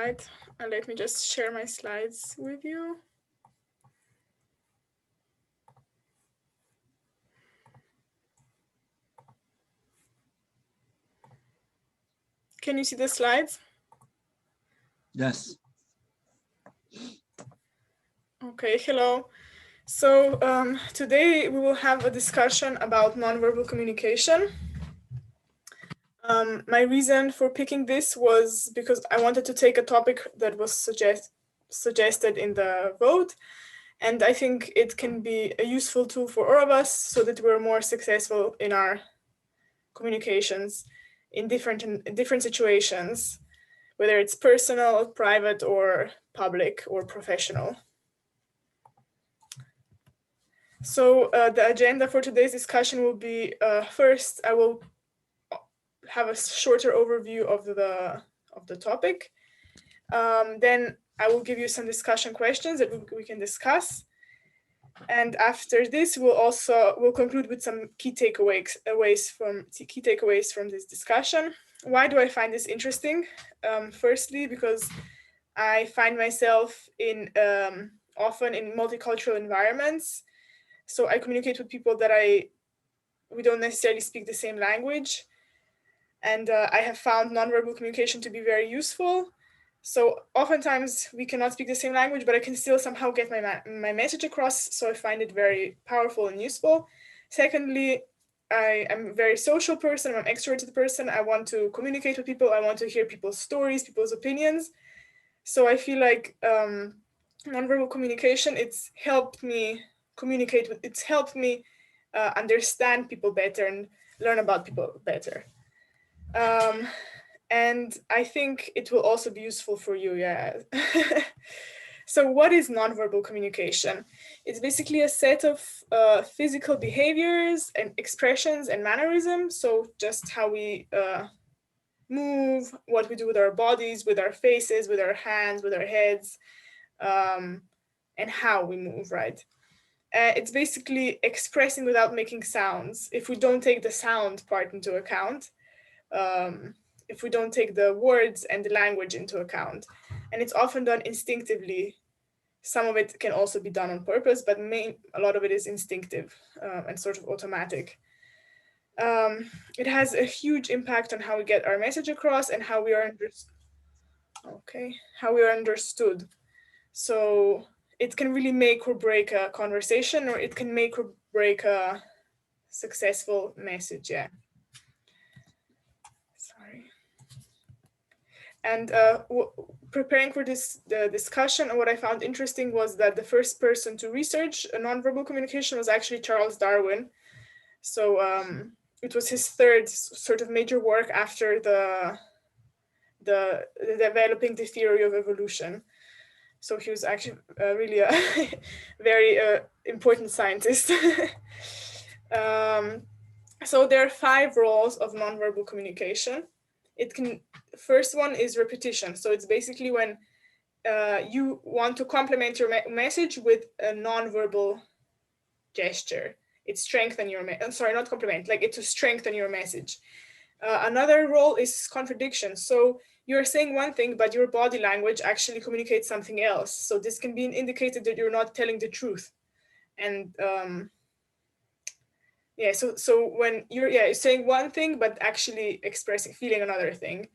right, let me just share my slides with you. Can you see the slides? Yes. Okay, hello. So today we will have a discussion about nonverbal communication. My reason for picking this was because I wanted to take a topic that was suggested in the vote, and I think it can be a useful tool for all of us so that we're more successful in our communications in different situations, whether it's personal, private, or public, or professional. So the agenda for today's discussion will be, first, I will have a shorter overview of the topic. Then I will give you some discussion questions that we can discuss. And after this, we'll conclude with some key takeaways from this discussion. Why do I find this interesting? Firstly, because I find myself often in multicultural environments. So I communicate with people that we don't necessarily speak the same language. And I have found nonverbal communication to be very useful. So oftentimes we cannot speak the same language, but I can still somehow get my message across. So I find it very powerful and useful. Secondly, I am a very social person. I'm an extroverted person. I want to communicate with people. I want to hear people's stories, people's opinions. So I feel like nonverbal communication, it's helped me understand people better and learn about people better. And I think it will also be useful for you, yeah. So what is nonverbal communication? It's basically a set of physical behaviors and expressions and mannerisms. So just how we move, what we do with our bodies, with our faces, with our hands, with our heads, and how we move, right? It's basically expressing without making sounds. If we don't take the sound part into account, if we don't take the words and the language into account. And it's often done instinctively. Some of it can also be done on purpose, but a lot of it is instinctive and sort of automatic. It has a huge impact on how we get our message across and how we are understood. So it can really make or break a conversation, or it can make or break a successful message. Yeah. Sorry. And preparing for this discussion, what I found interesting was that the first person to research nonverbal communication was actually Charles Darwin. So it was his third sort of major work after the developing the theory of evolution. So he was actually really a very important scientist. So there are 5 roles of nonverbal communication. First one is repetition. So it's basically when you want to complement your message with a nonverbal gesture. It's strengthen your not complement, like it's to strengthen your message. Another role is contradiction. So you're saying one thing, but your body language actually communicates something else. So this can be an indicator that you're not telling the truth. And so when you're saying one thing, but actually feeling another thing.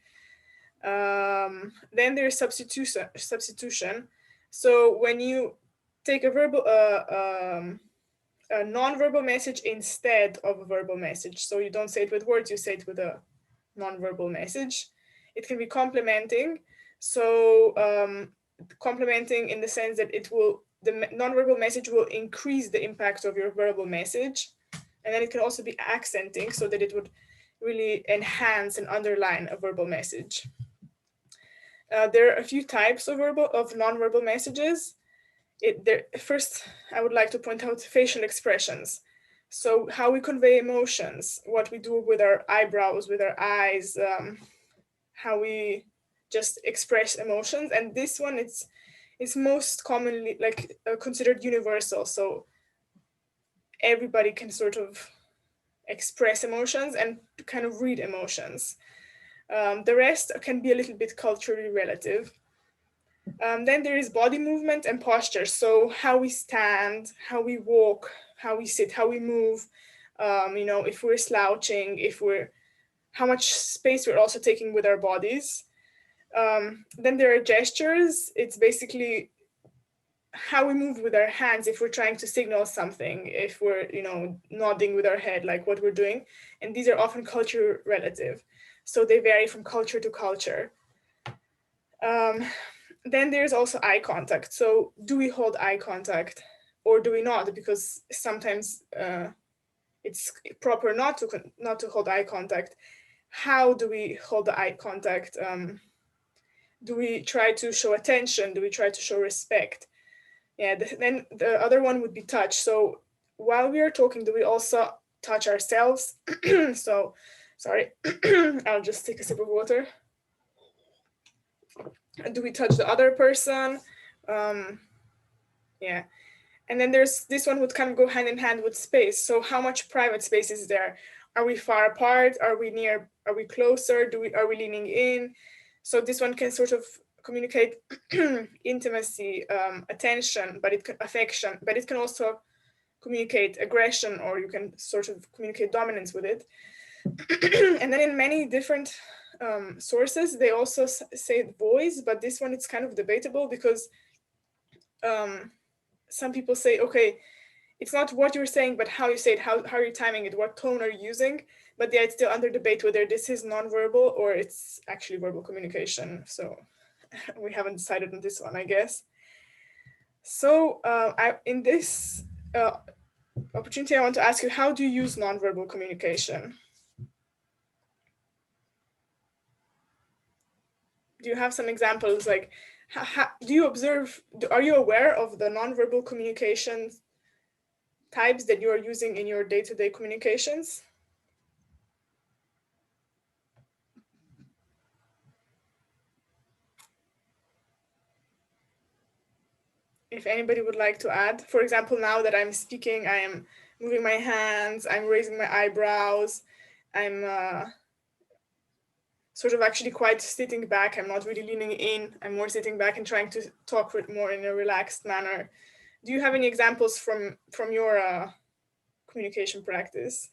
Then there's substitution. So when you take a non-verbal message instead of a verbal message. So you don't say it with words, you say it with a non-verbal message. It can be complementing. So complementing in the sense that the non-verbal message will increase the impact of your verbal message. And then it can also be accenting, so that it would really enhance and underline a verbal message. There are a few types of non-verbal messages. First, I would like to point out facial expressions. So how we convey emotions, what we do with our eyebrows, with our eyes, how we just express emotions. And this one, it's most commonly considered universal. So everybody can sort of express emotions and kind of read emotions. The rest can be a little bit culturally relative. Then there is body movement and posture. So how we stand, how we walk, how we sit, how we move, if we're slouching, how much space we're also taking with our bodies. Then there are gestures. It's basically how we move with our hands if we're trying to signal something, if we're, nodding with our head, like what we're doing. And these are often culture relative. So they vary from culture to culture. Then there's also eye contact. So do we hold eye contact or do we not? Because sometimes it's proper not to hold eye contact. How do we hold the eye contact? Do we try to show attention? Do we try to show respect? Yeah, then the other one would be touch. So while we are talking, do we also touch ourselves? So, sorry, I'll just take a sip of water. Do we touch the other person? Yeah. And then there's this one would kind of go hand in hand with space. So how much private space is there? Are we far apart? Are we near? Are we closer? Are we leaning in? So this one can sort of communicate intimacy, attention, affection, but it can also communicate aggression, or you can sort of communicate dominance with it. And then in many different sources, they also say voice, but this one it's kind of debatable because some people say, okay, it's not what you're saying, but how you say it, how are you timing it, what tone are you using? But yeah, it's still under debate whether this is nonverbal or it's actually verbal communication. So we haven't decided on this one, I guess. So in this opportunity, I want to ask you, how do you use nonverbal communication? Do you have some examples? Like, do you observe, are you aware of the nonverbal communication types that you are using in your day-to-day communications? If anybody would like to add, for example, now that I'm speaking, I am moving my hands, I'm raising my eyebrows, I'm sort of actually quite sitting back. I'm not really leaning in. I'm more sitting back and trying to talk more in a relaxed manner. Do you have any examples from your communication practice?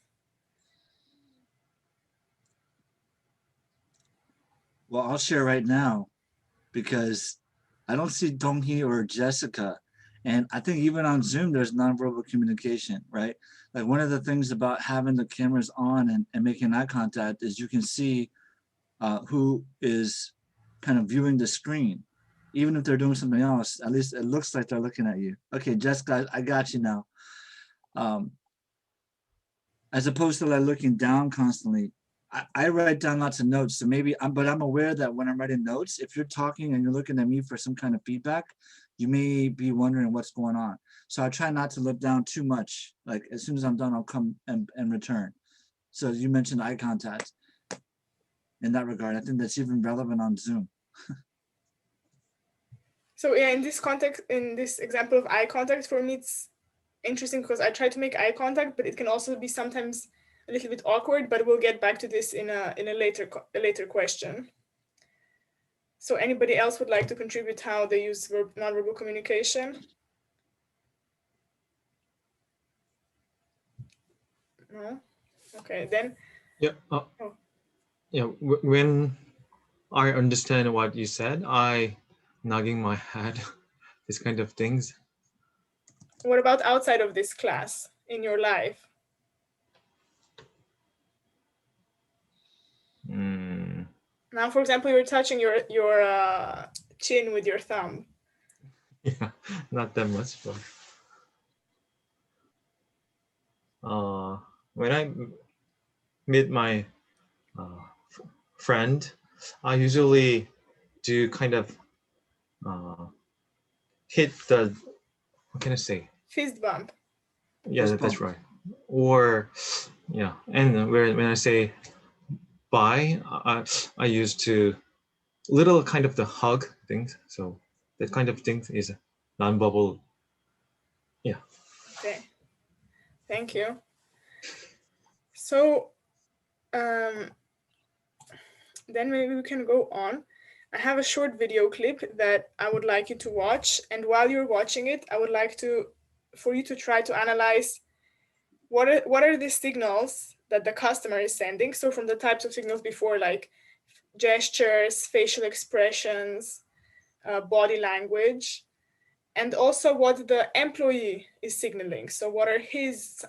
Well, I'll share right now because I don't see Donghee or Jessica. And I think even on Zoom, there's nonverbal communication, right? Like one of the things about having the cameras on and making eye contact is you can see who is kind of viewing the screen. Even if they're doing something else, at least it looks like they're looking at you. Okay, Jessica, I got you now. As opposed to like looking down constantly. I write down lots of notes, so maybe but I'm aware that when I'm writing notes, if you're talking and you're looking at me for some kind of feedback, you may be wondering what's going on. So I try not to look down too much. Like as soon as I'm done, I'll come and return. So you mentioned eye contact. In that regard, I think that's even relevant on Zoom. So yeah, in this context, in this example of eye contact, for me, it's interesting because I try to make eye contact, but it can also be sometimes a little bit awkward, but we'll get back to this in a later question. So anybody else would like to contribute how they use nonverbal communication? No? Okay, then. Yeah. Yeah. When I understand what you said, I nodding my head, these kind of things. What about outside of this class in your life? Now, for example, you're touching your chin with your thumb. Yeah, not that much, but when I meet my friend, I usually do kind of hit the, what can I say? Fist bump. Yeah, that's right. Or yeah, and when I say bye, I used to little kind of the hug things. So that kind of thing is non-verbal. Yeah. Okay. Thank you. So then maybe we can go on. I have a short video clip that I would like you to watch. And while you're watching it, I would like for you to try to analyze what are the signals that the customer is sending. So from the types of signals before, like gestures, facial expressions, body language, and also what the employee is signaling. So what are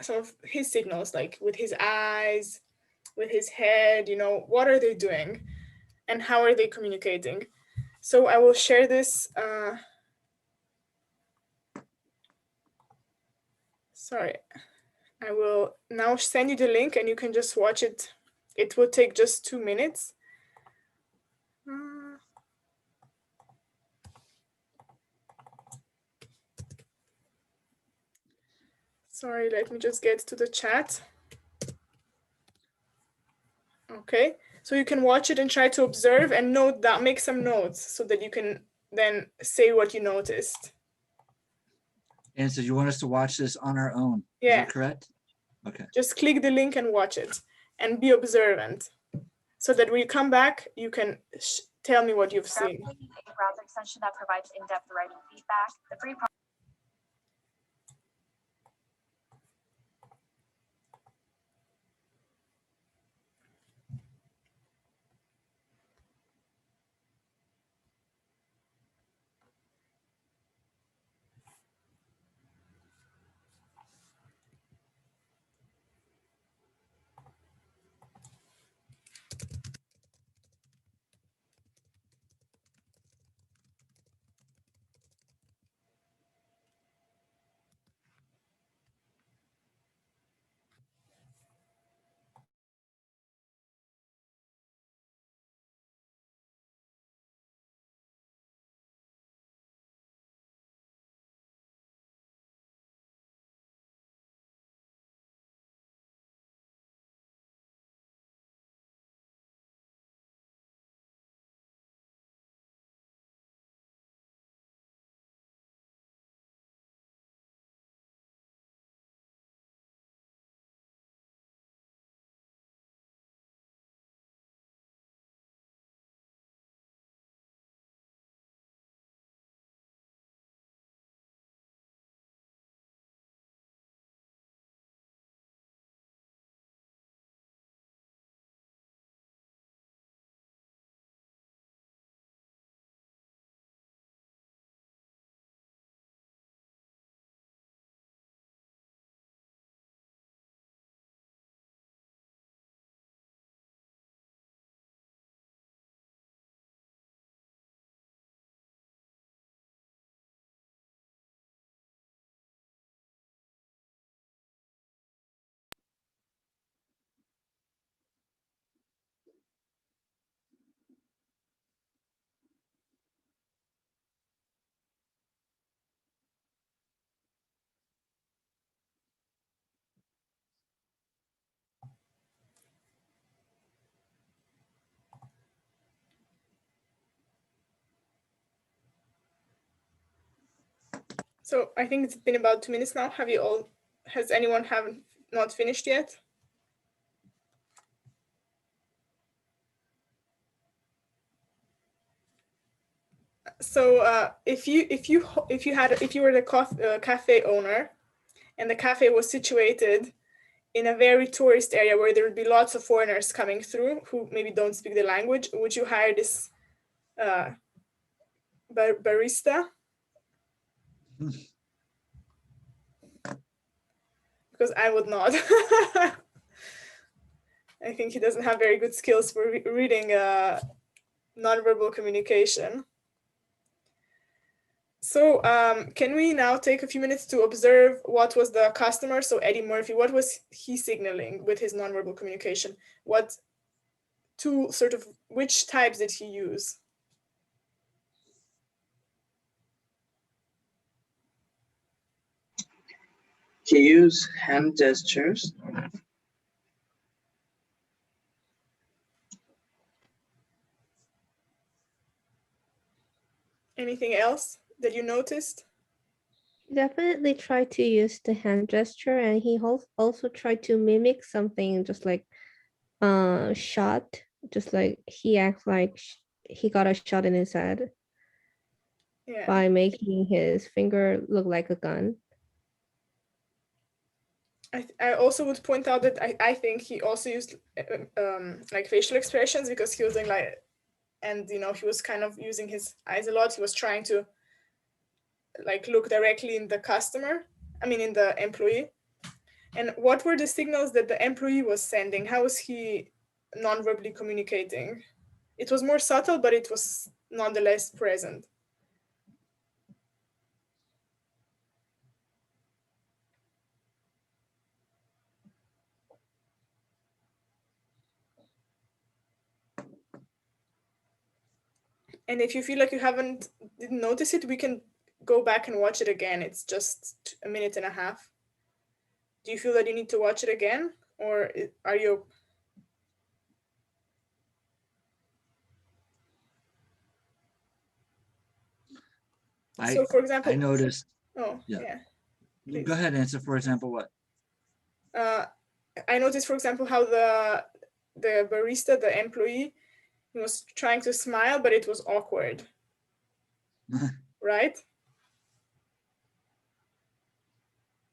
some of his signals, like with his eyes, with his head, what are they doing and how are they communicating? So I will share this. Sorry, I will now send you the link and you can just watch it. It will take just 2 minutes. Sorry, let me just get to the chat. Okay, so you can watch it and try to observe and note that, make some notes so that you can then say what you noticed. And so you want us to watch this on our own? Yeah. Is that correct? Okay. Just click the link and watch it and be observant so that when you come back, you can tell me what you've seen. A browser extension that provides in-depth writing feedback. The free So I think it's been about 2 minutes now. Has anyone not finished yet? So if you were the cafe owner and the cafe was situated in a very tourist area where there would be lots of foreigners coming through who maybe don't speak the language, would you hire this barista? Because I would not. I think he doesn't have very good skills for reading nonverbal communication. So can we now take a few minutes to observe what was the customer, so Eddie Murphy, what was he signaling with his nonverbal communication? Which types did he use? He used hand gestures. Anything else that you noticed? Definitely try to use the hand gesture, and he also tried to mimic something just like shot, just like he acts like he got a shot in his head Yeah. by making his finger look like a gun. I also would point out that I think he also used like facial expressions, because he was doing like, and you know, he was kind of using his eyes a lot. He was trying to like look directly in the customer, I mean in the employee. And what were the signals that the employee was sending? How was he non-verbally communicating? It was more subtle, but it was nonetheless present. And if you feel like you didn't notice it, we can go back and watch it again. It's just a minute and a half. Do you feel that you need to watch it again, or are you? So for example, I noticed. oh Yeah. please. Go ahead, answer. For example, what? I noticed, for example, how the barista, the employee, he was trying to smile, but it was awkward. Right?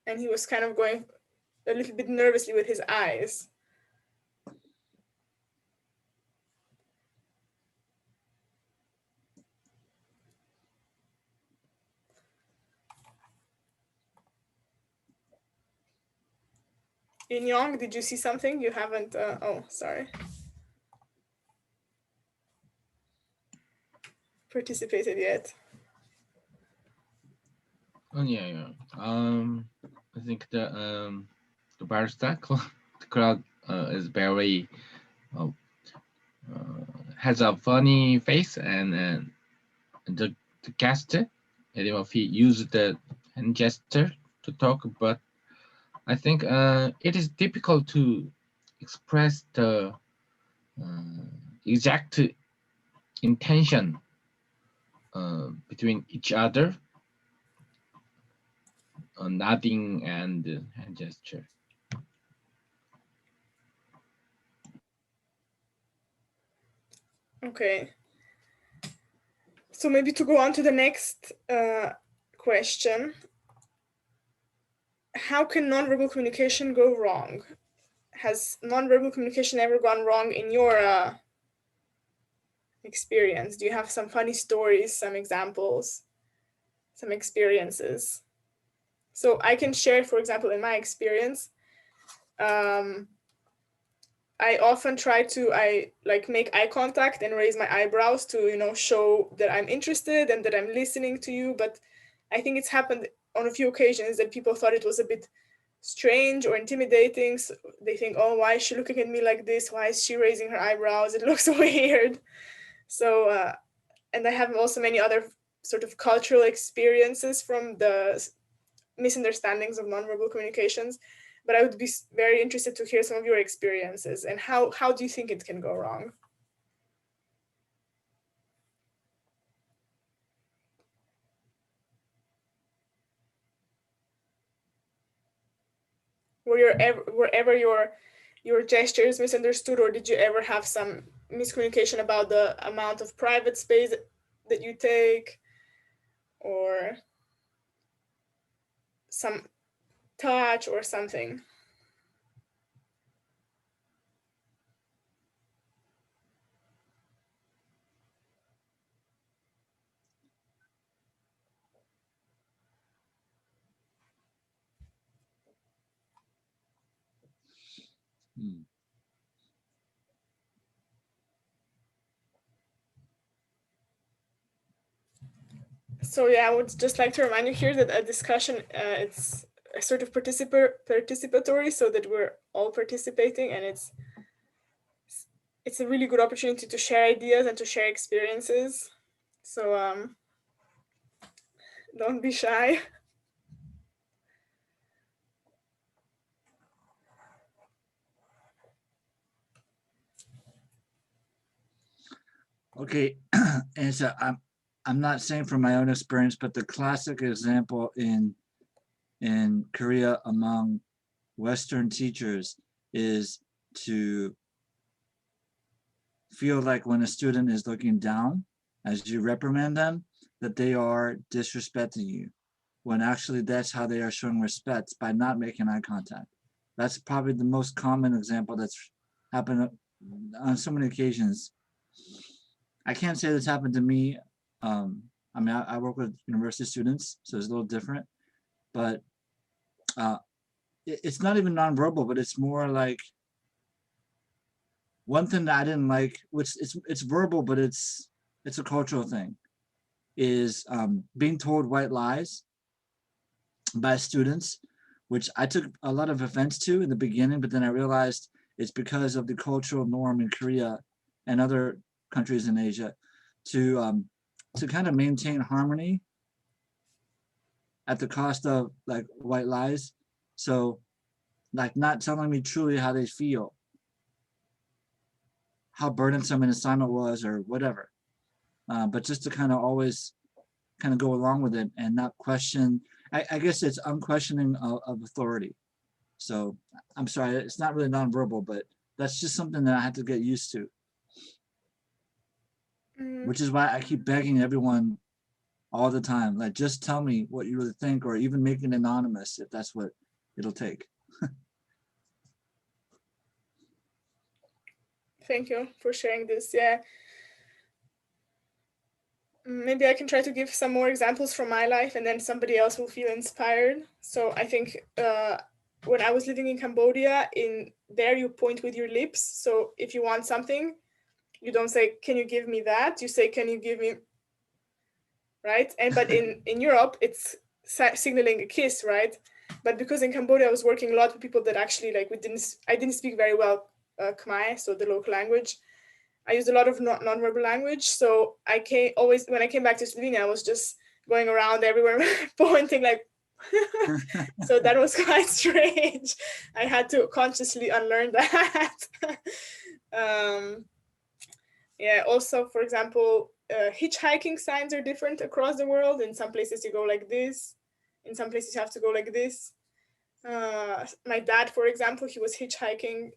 And he was kind of going a little bit nervously with his eyes. In Yong, did you see something you haven't? Oh, sorry. Participated yet? Oh yeah. I think the barista crowd is very has a funny face, and the guest, I don't know if he used the hand gesture to talk, but I think it is difficult to express the exact intention between each other, nodding and hand gesture. Okay. So maybe to go on to the next question. How can nonverbal communication go wrong? Has nonverbal communication ever gone wrong in your experience? Do you have some funny stories, some examples, some experiences? So I can share, for example, in my experience, I often try to make eye contact and raise my eyebrows to, you know, show that I'm interested and that I'm listening to you. But I think it's happened on a few occasions that people thought it was a bit strange or intimidating. So they think, oh, why is she looking at me like this? Why is she raising her eyebrows? It looks weird. So, and I have also many other sort of cultural experiences from the misunderstandings of nonverbal communications. But I would be very interested to hear some of your experiences and how do you think it can go wrong? Were ever your gestures misunderstood, or did you ever have some miscommunication about the amount of private space that you take, or some touch or something? Hmm. So yeah, I would just like to remind you here that a discussion, it's a sort of participatory, so that we're all participating, and it's a really good opportunity to share ideas and to share experiences. So don't be shy. Okay, and so I'm not saying from my own experience, but the classic example in Korea among Western teachers is to feel like when a student is looking down, as you reprimand them, that they are disrespecting you, when actually that's how they are showing respect, by not making eye contact. That's probably the most common example that's happened on so many occasions. I can't say this happened to me. I mean, I work with university students, so it's a little different, but it's not even nonverbal, but it's more like, one thing that I didn't like, which it's verbal, but it's a cultural thing, is being told white lies by students, which I took a lot of offense to in the beginning, but then I realized it's because of the cultural norm in Korea and other countries in Asia to kind of maintain harmony at the cost of like white lies. So like not telling me truly how they feel, how burdensome an assignment was or whatever, but just to kind of always kind of go along with it and not question. I guess it's unquestioning of authority. So I'm sorry, it's not really nonverbal, but that's just something that I had to get used to. Which is why I keep begging everyone all the time, like, just tell me what you really think, or even make it anonymous if that's what it'll take. Thank you for sharing this. Yeah. Maybe I can try to give some more examples from my life, and then somebody else will feel inspired. So I think when I was living in Cambodia, there you point with your lips. So if you want something, you don't say, can you give me that? You say, can you give me, right? But in Europe, it's signaling a kiss, right? But because in Cambodia, I was working a lot with people that actually like, I didn't speak very well Khmer, so the local language. I used a lot of nonverbal language. So when I came back to Slovenia, I was just going around everywhere pointing like, so that was quite strange. I had to consciously unlearn that. Yeah, also, for example, hitchhiking signs are different across the world. In some places you go like this. In some places you have to go like this. My dad, for example, he was hitchhiking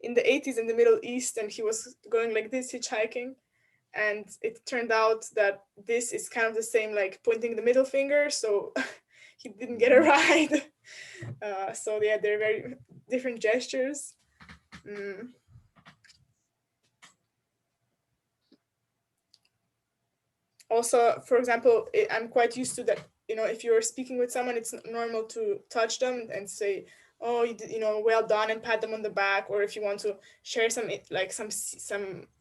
in the 80s in the Middle East, and he was going like this hitchhiking, and it turned out that this is kind of the same, like pointing the middle finger, so he didn't get a ride. So yeah, they're very different gestures. Also, for example, I'm quite used to that, if you're speaking with someone, it's normal to touch them and say, oh, well done, and pat them on the back. Or if you want to share some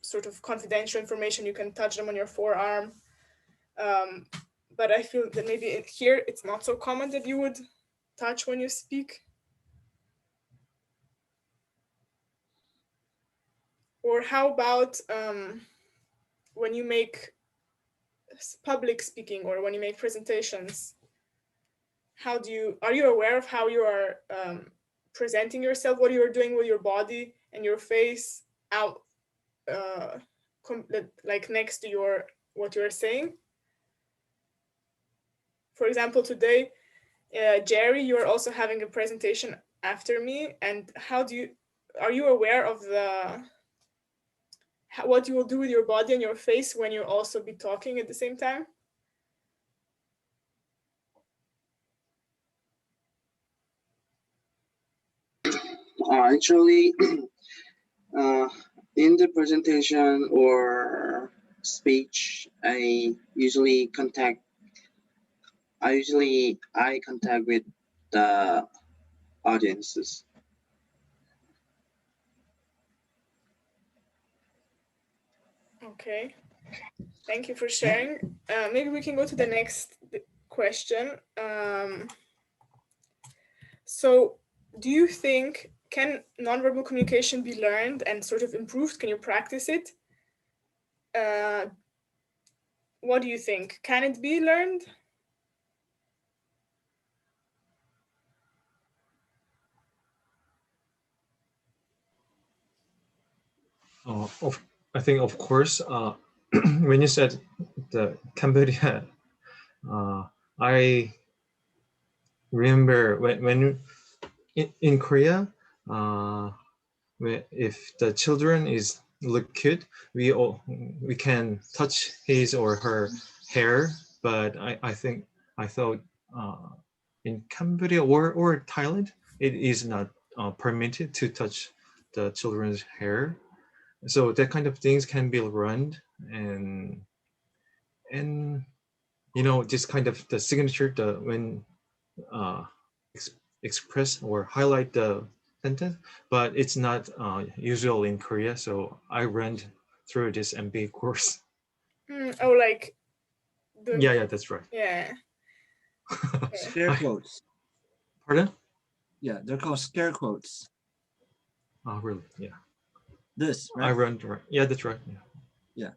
sort of confidential information, you can touch them on your forearm. But I feel that maybe here it's not so common that you would touch when you speak. Or how about when you make public speaking or when you make presentations? Are you aware of how you are presenting yourself, what you're doing with your body and your face out, like next to what you're saying? For example, today, Jerry, you're also having a presentation after me, and are you aware of what you will do with your body and your face when you also be talking at the same time? Actually, in the presentation or speech, I usually eye contact with the audiences. Okay, thank you for sharing. Maybe we can go to the next question. So do you think, can nonverbal communication be learned and sort of improved? Can you practice it? What do you think? Can it be learned? I think, of course, when you said the Cambodia, I remember when in Korea, if the children look cute, we can touch his or her hair. But I thought in Cambodia or Thailand, it is not permitted to touch the children's hair. So that kind of things can be learned, and just kind of the signature, when express or highlight the sentence, but it's not usual in Korea. So I ran through this MBA course. Oh, like Yeah, that's right. Yeah. Scare quotes. Pardon? Yeah, they're called scare quotes. Oh, really? Yeah. This, right? I run right. Yeah, that's right. Yeah.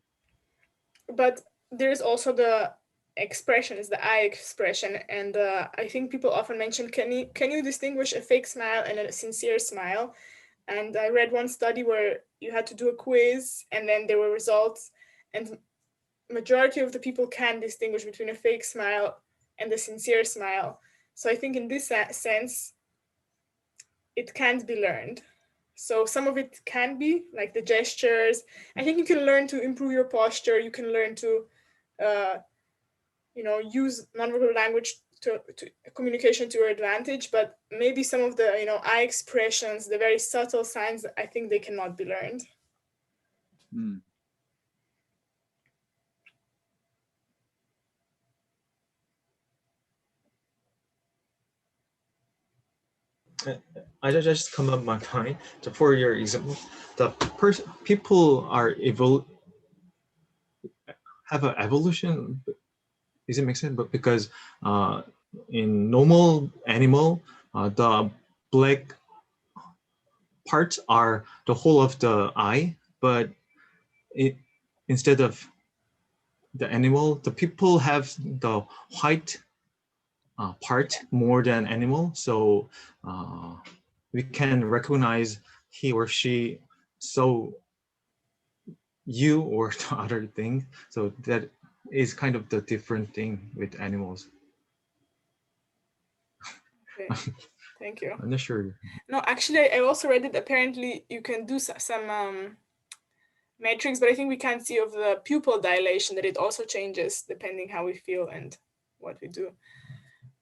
But there's also the expression, is the eye expression, and I think people often mention, can you distinguish a fake smile and a sincere smile? And I read one study where you had to do a quiz, and then there were results, and majority of the people can distinguish between a fake smile and a sincere smile. So I think in this sense, it can't be learned. So some of it can be, like the gestures. I think you can learn to improve your posture. You can learn to, use nonverbal language to communication to your advantage. But maybe some of the, eye expressions, the very subtle signs, I think they cannot be learned. I just come up my mind. For your example, the people are have an evolution. Does it make sense? But because in normal animal, the black parts are the whole of the eye, but instead of the animal, the people have the white part more than animal. So we can recognize he or she saw you or the other thing. So that is kind of the different thing with animals. Okay. Thank you. I'm not sure. No, actually, I also read that apparently you can do some metrics, but I think we can't see of the pupil dilation, that it also changes depending how we feel and what we do.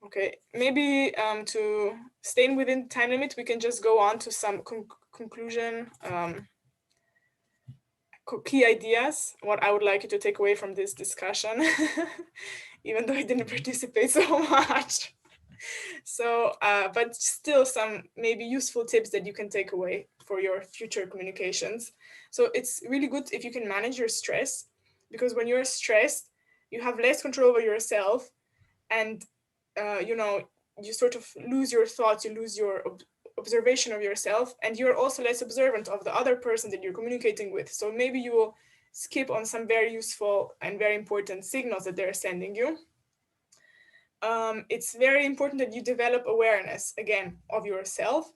Okay, maybe to staying within time limit, we can just go on to some conclusion, key ideas, what I would like you to take away from this discussion, even though I didn't participate so much. So, but still some maybe useful tips that you can take away for your future communications. So it's really good if you can manage your stress, because when you're stressed, you have less control over yourself, and you sort of lose your thoughts, you lose your observation of yourself, and you're also less observant of the other person that you're communicating with. So maybe you will skip on some very useful and very important signals that they're sending you. It's very important that you develop awareness, again, of yourself.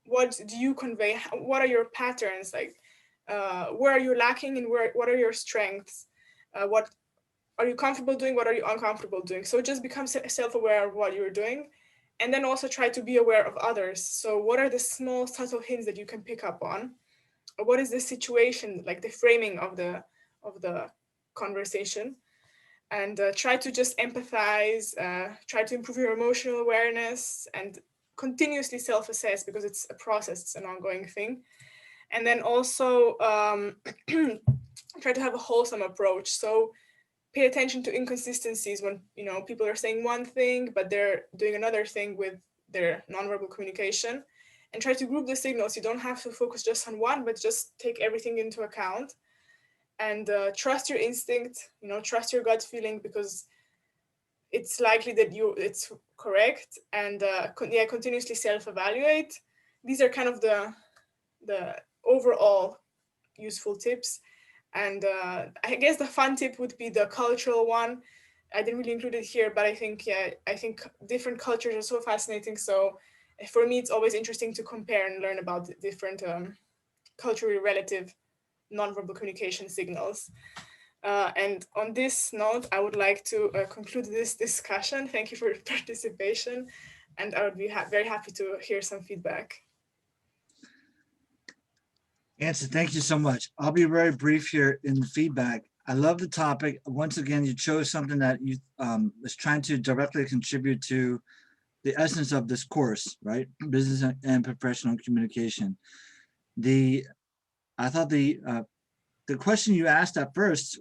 What do you convey? What are your patterns? Like, where are you lacking and what are your strengths? What are you comfortable doing? What are you uncomfortable doing? So just become self-aware of what you're doing. And then also try to be aware of others. So what are the small subtle hints that you can pick up on? What is the situation, like the framing of the conversation? And try to just empathize, try to improve your emotional awareness, and continuously self-assess, because it's a process, it's an ongoing thing. And then also try to have a wholesome approach. So pay attention to inconsistencies when people are saying one thing but they're doing another thing with their nonverbal communication, and try to group the signals. You don't have to focus just on one, but just take everything into account. And trust your instinct, trust your gut feeling, because it's likely that it's correct. And continuously self-evaluate. These are kind of the overall useful tips. And I guess the fun tip would be the cultural one. I didn't really include it here, but I think different cultures are so fascinating. So for me, it's always interesting to compare and learn about different culturally relative nonverbal communication signals. And on this note, I would like to conclude this discussion. Thank you for your participation, and I would be very happy to hear some feedback. Anca, thank you so much. I'll be very brief here in the feedback. I love the topic. Once again, you chose something that you was trying to directly contribute to the essence of this course, right? Business and professional communication. I thought the question you asked at first,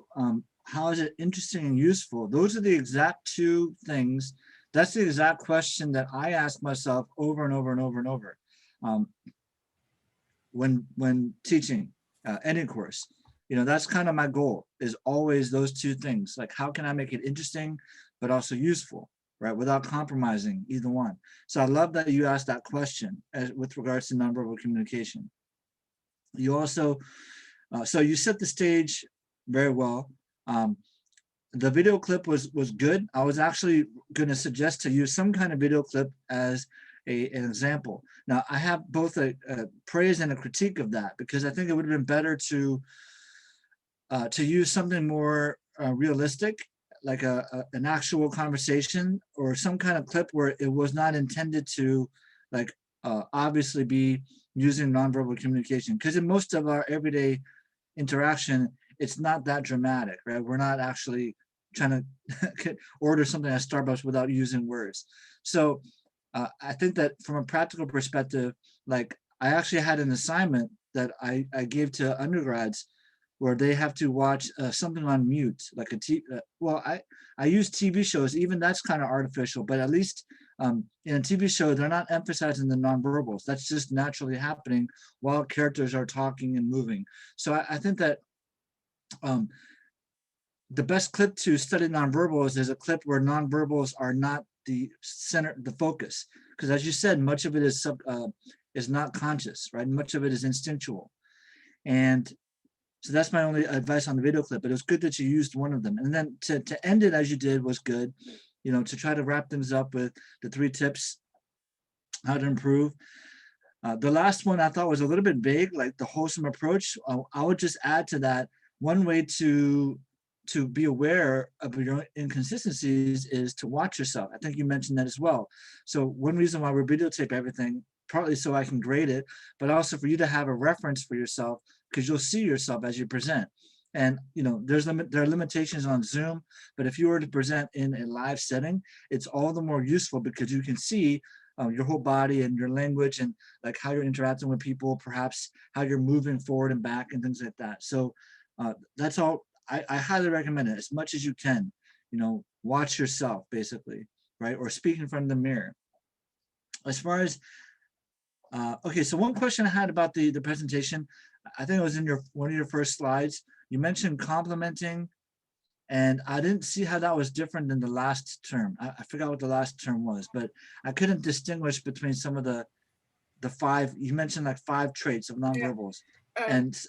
how is it interesting and useful? Those are the exact two things. That's the exact question that I ask myself over and over and over and over. When teaching any course, that's kind of my goal, is always those two things. Like, how can I make it interesting, but also useful, right? Without compromising either one. So I love that you asked that question with regards to nonverbal communication. You also, so you set the stage very well. The video clip was good. I was actually going to suggest to use some kind of video clip as an example. Now, I have both a praise and a critique of that, because I think it would have been better to use something more realistic, like an actual conversation, or some kind of clip where it was not intended to, like, obviously be using nonverbal communication. Because in most of our everyday interaction, it's not that dramatic, right? We're not actually trying to order something at Starbucks without using words. So I think that from a practical perspective, like, I actually had an assignment that I gave to undergrads where they have to watch something on mute, like I use TV shows. Even that's kind of artificial, but at least in a TV show, they're not emphasizing the nonverbals. That's just naturally happening while characters are talking and moving. So I think that the best clip to study nonverbals is a clip where nonverbals are not the center, the focus, because as you said, much of it is not conscious, right? Much of it is instinctual, and so that's my only advice on the video clip. But it was good that you used one of them, and then to end it as you did was good. To try to wrap things up with the 3 tips how to improve. The last one I thought was a little bit vague, like the wholesome approach. I would just add to that, one way to be aware of your inconsistencies is to watch yourself. I think you mentioned that as well. So one reason why we videotape everything, partly so I can grade it, but also for you to have a reference for yourself, because you'll see yourself as you present. And there are limitations on Zoom, but if you were to present in a live setting, it's all the more useful because you can see your whole body and your language, and like how you're interacting with people, perhaps how you're moving forward and back and things like that. So that's all. I highly recommend it as much as you can. Watch yourself, basically, right? Or speak in front of the mirror. As far as okay, so one question I had about the presentation, I think it was in one of your first slides. You mentioned complimenting, and I didn't see how that was different than the last term. I forgot what the last term was, but I couldn't distinguish between some of the 5. You mentioned like 5 traits of nonverbals, and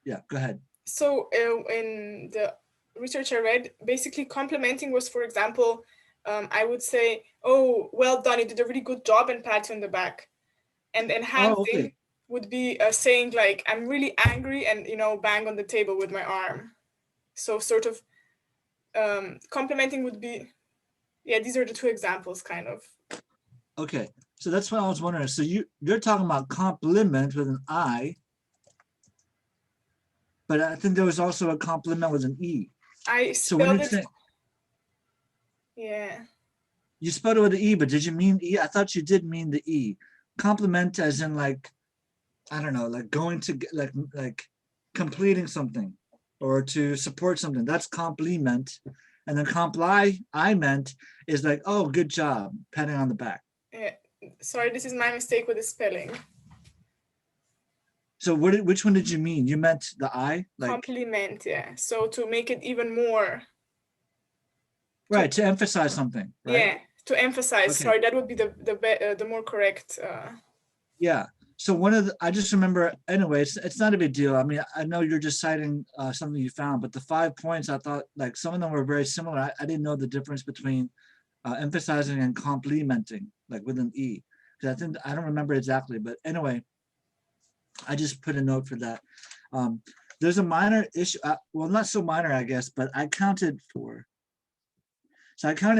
yeah, go ahead. So in the research I read, basically complimenting was, for example, I would say, "Oh, well done, you did a really good job," and pat you on the back. And enhancing would be saying, like, "I'm really angry," and bang on the table with my arm. So sort of complimenting would be, these are the 2 examples, kind of. Okay, so that's what I was wondering. So you're talking about compliment with an I, but I think there was also a compliment with an E. I spelled it. Yeah. You spelled it with an E, but did you mean E? I thought you did mean the E. Compliment as in, like, I don't know, like going to like completing something or to support something. That's compliment. And then comply, I meant, is like, "Oh, good job," patting on the back. Yeah. Sorry, this is my mistake with the spelling. So which one did you mean? You meant the I? Like, compliment, yeah. So to make it even more. Right, to emphasize something, right? Yeah, to emphasize. Okay. Sorry, that would be the more correct. Yeah. So I just remember, anyway, it's not a big deal. I mean, I know you're just citing something you found, but the 5 points, I thought, like, some of them were very similar. I didn't know the difference between emphasizing and complimenting, like with an E. Because I don't remember exactly, but anyway, I just put a note for that. There's a minor issue, well, not so minor, I guess, but I counted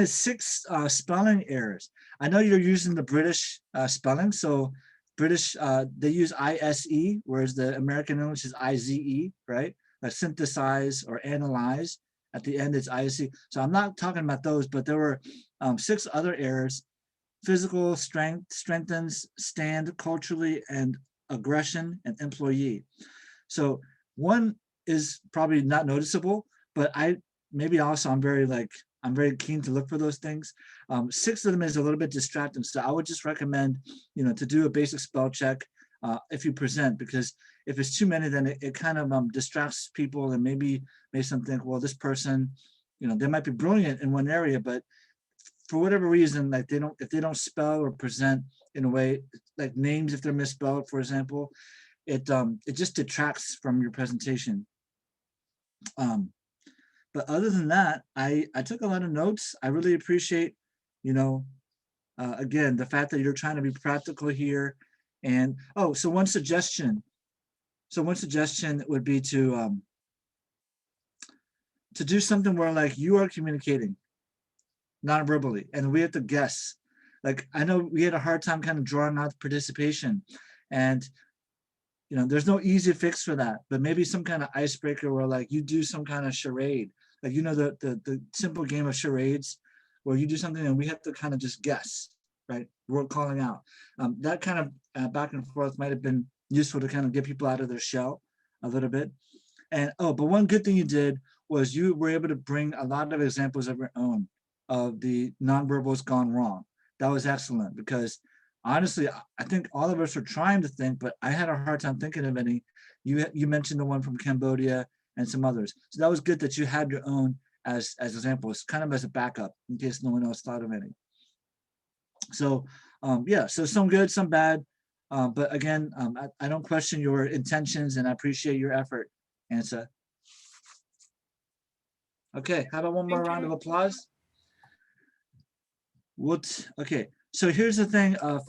6 spelling errors. I know you're using the British spelling, so British, they use ISE, whereas the American English is IZE, right? Like synthesize or analyze. At the end, it's ISE. So I'm not talking about those, but there were 6 other errors. Physical strength, strengthens, stand, culturally, and aggression, and employee. So one is probably not noticeable, but I'm very keen to look for those things. 6 of them is a little bit distracting. So I would just recommend, to do a basic spell check if you present, because if it's too many, then it kind of distracts people and maybe makes them think, well, this person, they might be brilliant in one area, but for whatever reason, like if they don't spell or present in a way, like names, if they're misspelled, for example, it just detracts from your presentation. But other than that, I took a lot of notes. I really appreciate, again, the fact that you're trying to be practical here. And so one suggestion would be to do something where like you are communicating non-verbally and we have to guess. Like I know we had a hard time kind of drawing out participation, and there's no easy fix for that, but maybe some kind of icebreaker where like you do some kind of charade, like the simple game of charades where you do something and we have to kind of just guess, right? We're calling out. That kind of back and forth might have been useful to kind of get people out of their shell a little bit. And but one good thing you did was you were able to bring a lot of examples of your own of the nonverbals gone wrong. That was excellent, because honestly, I think all of us are trying to think, but I had a hard time thinking of any. You mentioned the one from Cambodia and some others. So that was good that you had your own as examples, kind of as a backup in case no one else thought of any. So yeah, so some good, some bad. But again, I don't question your intentions and I appreciate your effort, Anca. Okay, how about one more round of applause? Okay, so here's the thing, folks.